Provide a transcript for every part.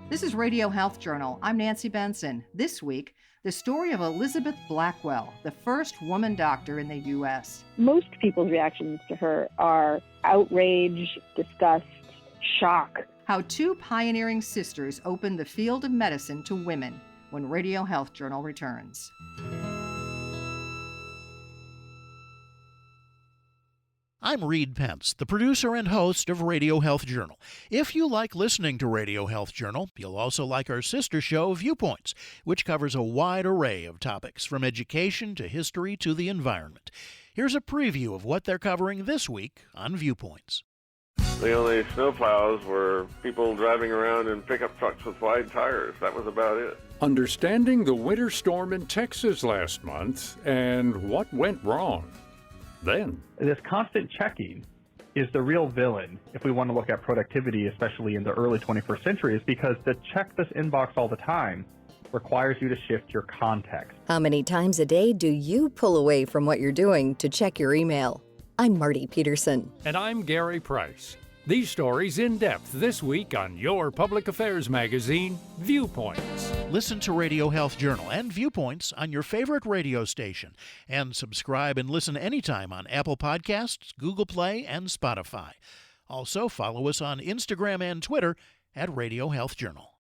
This is Radio Health Journal. I'm Nancy Benson. This week, the story of Elizabeth Blackwell, the first woman doctor in the U.S. Most people's reactions to her are outrage, disgust, shock. How two pioneering sisters opened the field of medicine to women when Radio Health Journal returns. I'm Reed Pence, the producer and host of Radio Health Journal. If you like listening to Radio Health Journal, you'll also like our sister show, Viewpoints, which covers a wide array of topics, from education to history to the environment. Here's a preview of what they're covering this week on Viewpoints. The only snowplows were people driving around in pickup trucks with wide tires. That was about it. Understanding the winter storm in Texas last month and what went wrong. Then, this constant checking is the real villain if we want to look at productivity, especially in the early 21st century, is because to check this inbox all the time requires you to shift your context. How many times a day do you pull away from what you're doing to check your email? I'm Marty Peterson. And I'm Gary Price. These stories in depth this week on your public affairs magazine, Viewpoints. Listen to Radio Health Journal and Viewpoints on your favorite radio station, and subscribe and listen anytime on Apple Podcasts, Google Play, and Spotify. Also, follow us on Instagram and Twitter at Radio Health Journal.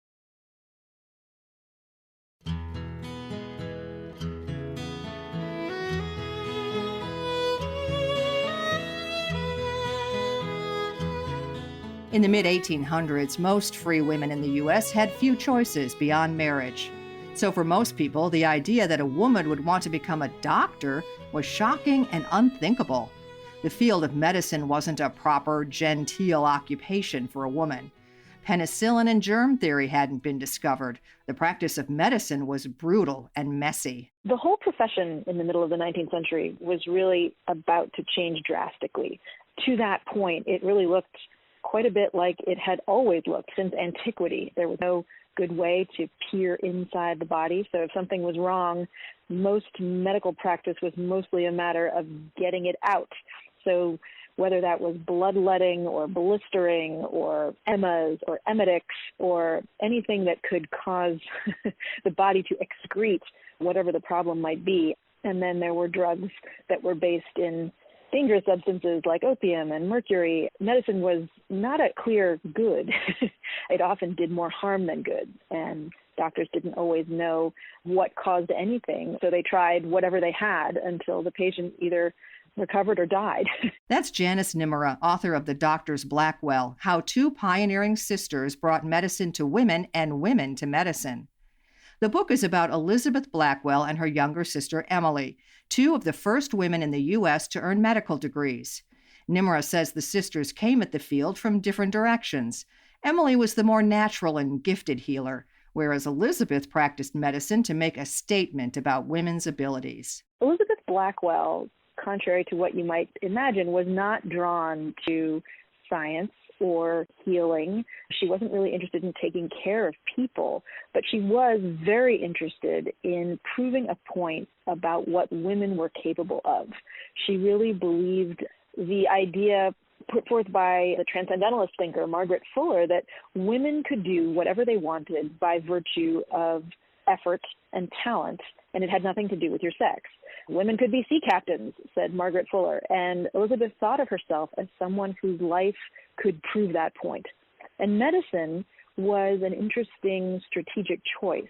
In the mid-1800s, most free women in the U.S. had few choices beyond marriage. So for most people, the idea that a woman would want to become a doctor was shocking and unthinkable. The field of medicine wasn't a proper, genteel occupation for a woman. Penicillin and germ theory hadn't been discovered. The practice of medicine was brutal and messy. The whole profession in the middle of the 19th century was really about to change drastically. To that point, it really looked quite a bit like it had always looked since antiquity. There was no good way to peer inside the body. So if something was wrong, most medical practice was mostly a matter of getting it out. So whether that was bloodletting or blistering or emas or emetics or anything that could cause the body to excrete whatever the problem might be. And then there were drugs that were based in dangerous substances like opium and mercury. Medicine was not a clear good. It often did more harm than good, and doctors didn't always know what caused anything, so they tried whatever they had until the patient either recovered or died. That's Janice Nimura, author of The Doctor's Blackwell, How Two Pioneering Sisters Brought Medicine to Women and Women to Medicine. The book is about Elizabeth Blackwell and her younger sister, Emily, two of the first women in the U.S. to earn medical degrees. Nimura says the sisters came at the field from different directions. Emily was the more natural and gifted healer, whereas Elizabeth practiced medicine to make a statement about women's abilities. Elizabeth Blackwell, contrary to what you might imagine, was not drawn to science or healing. She wasn't really interested in taking care of people, but she was very interested in proving a point about what women were capable of. She really believed the idea put forth by the transcendentalist thinker Margaret Fuller that women could do whatever they wanted by virtue of effort and talent, and it had nothing to do with your sex. Women could be sea captains, said Margaret Fuller, and Elizabeth thought of herself as someone whose life could prove that point. And medicine was an interesting strategic choice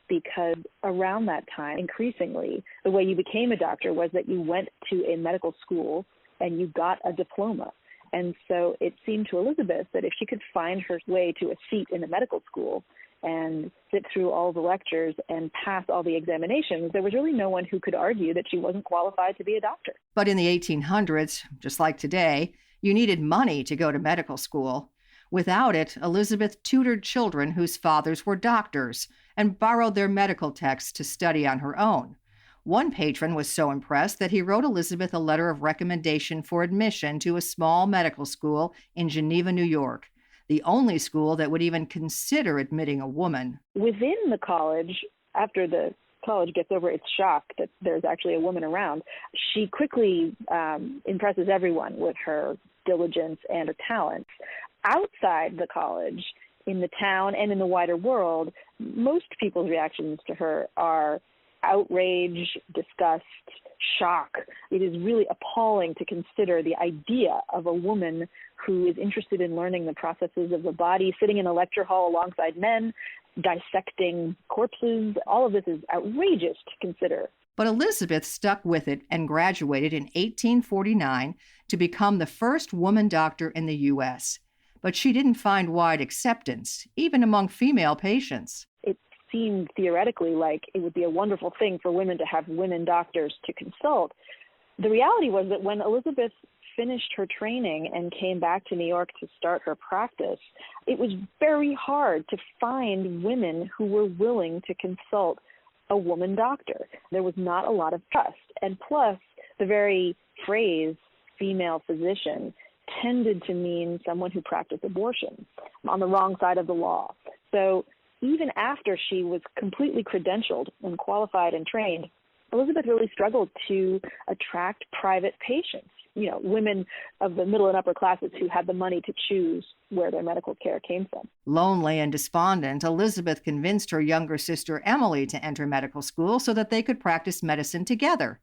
because around that time, increasingly, the way you became a doctor was that you went to a medical school and you got a diploma. And so it seemed to Elizabeth that if she could find her way to a seat in the medical school and sit through all the lectures and pass all the examinations, there was really no one who could argue that she wasn't qualified to be a doctor. But in the 1800s, just like today, you needed money to go to medical school. Without it, Elizabeth tutored children whose fathers were doctors and borrowed their medical texts to study on her own. One patron was so impressed that he wrote Elizabeth a letter of recommendation for admission to a small medical school in Geneva, New York, the only school that would even consider admitting a woman. Within the college, after the college gets over its shock that there's actually a woman around, she quickly impresses everyone with her diligence and her talents. Outside the college, in the town and in the wider world, most people's reactions to her are outrage, disgust, shock. It is really appalling to consider the idea of a woman who is interested in learning the processes of the body, sitting in a lecture hall alongside men, dissecting corpses. All of this is outrageous to consider. But Elizabeth stuck with it and graduated in 1849 to become the first woman doctor in the U.S. But she didn't find wide acceptance, even among female patients. It seemed theoretically like it would be a wonderful thing for women to have women doctors to consult. The reality was that when Elizabeth finished her training and came back to New York to start her practice, it was very hard to find women who were willing to consult a woman doctor. There was not a lot of trust. And plus, the very phrase female physician tended to mean someone who practiced abortion on the wrong side of the law. So even after she was completely credentialed and qualified and trained, Elizabeth really struggled to attract private patients, women of the middle and upper classes who had the money to choose where their medical care came from. Lonely and despondent, Elizabeth convinced her younger sister Emily to enter medical school so that they could practice medicine together.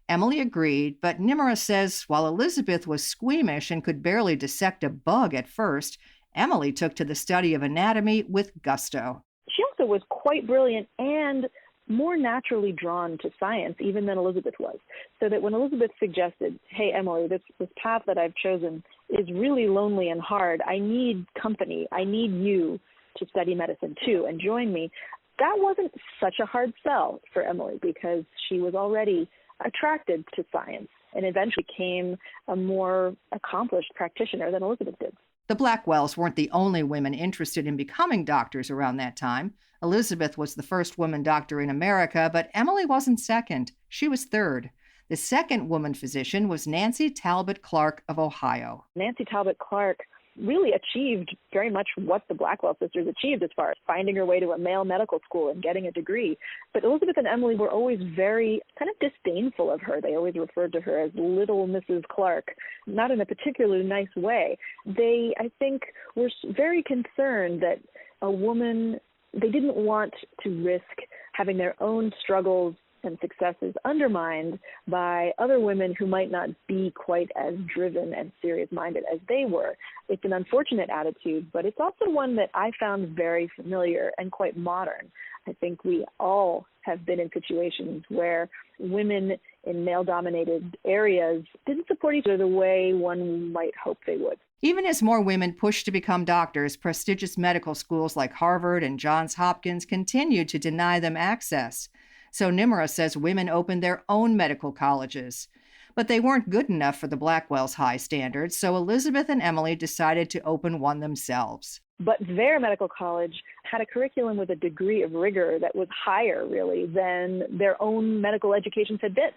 Emily agreed, but Nimra says while Elizabeth was squeamish and could barely dissect a bug at first, Emily took to the study of anatomy with gusto. She also was quite brilliant and more naturally drawn to science even than Elizabeth was. So that when Elizabeth suggested, hey, Emily, this path that I've chosen is really lonely and hard. I need company. I need you to study medicine too and join me. That wasn't such a hard sell for Emily because she was already attracted to science and eventually became a more accomplished practitioner than Elizabeth did. The Blackwells weren't the only women interested in becoming doctors around that time. Elizabeth was the first woman doctor in America, but Emily wasn't second. She was third. The second woman physician was Nancy Talbot Clark of Ohio. Nancy Talbot Clark really achieved very much what the Blackwell sisters achieved as far as finding her way to a male medical school and getting a degree. But Elizabeth and Emily were always very kind of disdainful of her. They always referred to her as little Mrs. Clark, not in a particularly nice way. They, I think, were very concerned that a woman, they didn't want to risk having their own struggles and successes undermined by other women who might not be quite as driven and serious-minded as they were. It's an unfortunate attitude, but it's also one that I found very familiar and quite modern. I think we all have been in situations where women in male-dominated areas didn't support each other the way one might hope they would. Even as more women pushed to become doctors, prestigious medical schools like Harvard and Johns Hopkins continued to deny them access. So Nimra says women opened their own medical colleges. But they weren't good enough for the Blackwells' high standards, so Elizabeth and Emily decided to open one themselves. But their medical college had a curriculum with a degree of rigor that was higher, really, than their own medical educations had been.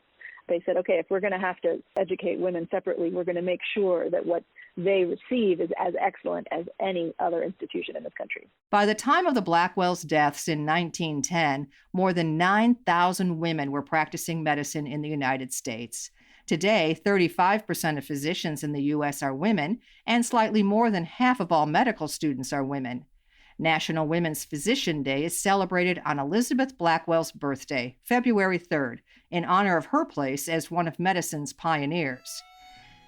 They said, okay, if we're going to have to educate women separately, we're going to make sure that what they receive is as excellent as any other institution in this country. By the time of the Blackwells' deaths in 1910, more than 9,000 women were practicing medicine in the United States. Today, 35% of physicians in the U.S. are women, and slightly more than half of all medical students are women. National Women's Physician Day is celebrated on Elizabeth Blackwell's birthday, February 3rd, in honor of her place as one of medicine's pioneers.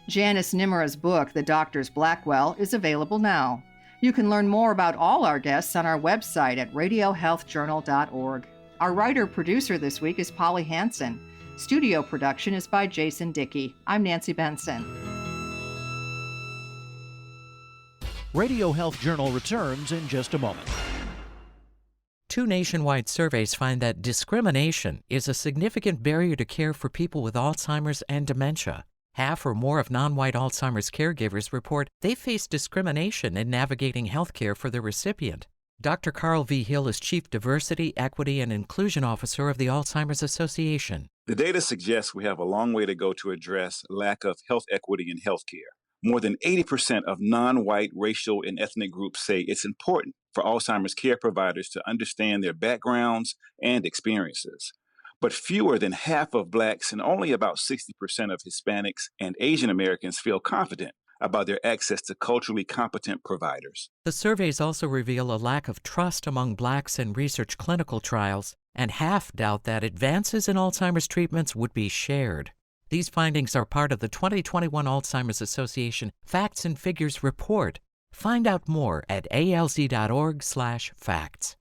Janice Nimra's book, The Doctor's Blackwell, is available now. You can learn more about all our guests on our website at radiohealthjournal.org. Our writer-producer this week is Polly Hansen. Studio production is by Jason Dickey. I'm Nancy Benson. Radio Health Journal returns in just a moment. 2 nationwide surveys find that discrimination is a significant barrier to care for people with Alzheimer's and dementia. Half or more of non-white Alzheimer's caregivers report they face discrimination in navigating health care for their recipient. Dr. Carl V. Hill is Chief Diversity, Equity, and Inclusion Officer of the Alzheimer's Association. The data suggests we have a long way to go to address lack of health equity in healthcare. More than 80% of non-white racial and ethnic groups say it's important for Alzheimer's care providers to understand their backgrounds and experiences. But fewer than half of Blacks and only about 60% of Hispanics and Asian Americans feel confident about their access to culturally competent providers. The surveys also reveal a lack of trust among Blacks in research clinical trials, and half doubt that advances in Alzheimer's treatments would be shared. These findings are part of the 2021 Alzheimer's Association Facts and Figures Report. Find out more at alz.org/facts.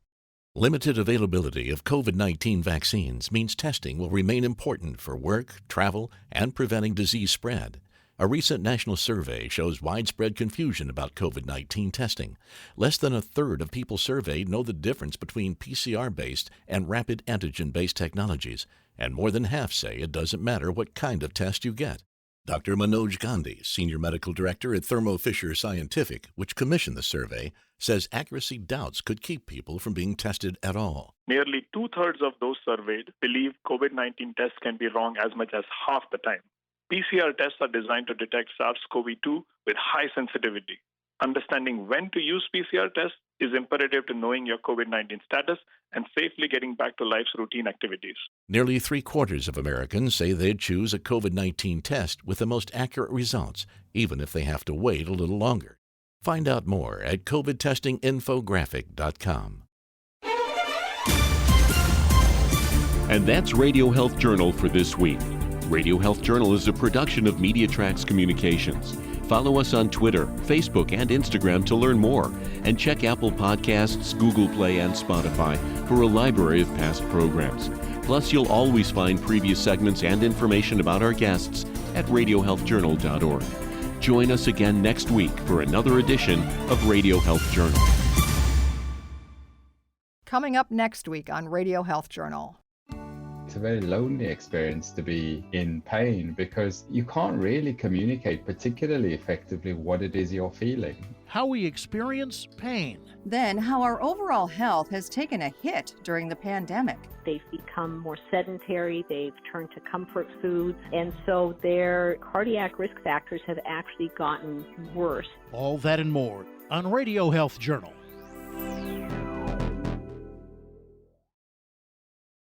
Limited availability of COVID-19 vaccines means testing will remain important for work, travel, and preventing disease spread. A recent national survey shows widespread confusion about COVID-19 testing. Less than a third of people surveyed know the difference between PCR-based and rapid antigen-based technologies, and more than half say it doesn't matter what kind of test you get. Dr. Manoj Gandhi, Senior Medical Director at Thermo Fisher Scientific, which commissioned the survey, says accuracy doubts could keep people from being tested at all. Nearly 2/3 of those surveyed believe COVID-19 tests can be wrong as much as half the time. PCR tests are designed to detect SARS-CoV-2 with high sensitivity. Understanding when to use PCR tests is imperative to knowing your COVID-19 status and safely getting back to life's routine activities. Nearly 3/4 of Americans say they'd choose a COVID-19 test with the most accurate results, even if they have to wait a little longer. Find out more at covidtestinginfographic.com. And that's Radio Health Journal for this week. Radio Health Journal is a production of MediaTrax Communications. Follow us on Twitter, Facebook, and Instagram to learn more. And check Apple Podcasts, Google Play, and Spotify for a library of past programs. Plus, you'll always find previous segments and information about our guests at radiohealthjournal.org. Join us again next week for another edition of Radio Health Journal. Coming up next week on Radio Health Journal. It's a very lonely experience to be in pain because you can't really communicate particularly effectively what it is you're feeling. How we experience pain. Then, how our overall health has taken a hit during the pandemic. They've become more sedentary, they've turned to comfort foods, and so their cardiac risk factors have actually gotten worse. All that and more on Radio Health Journal.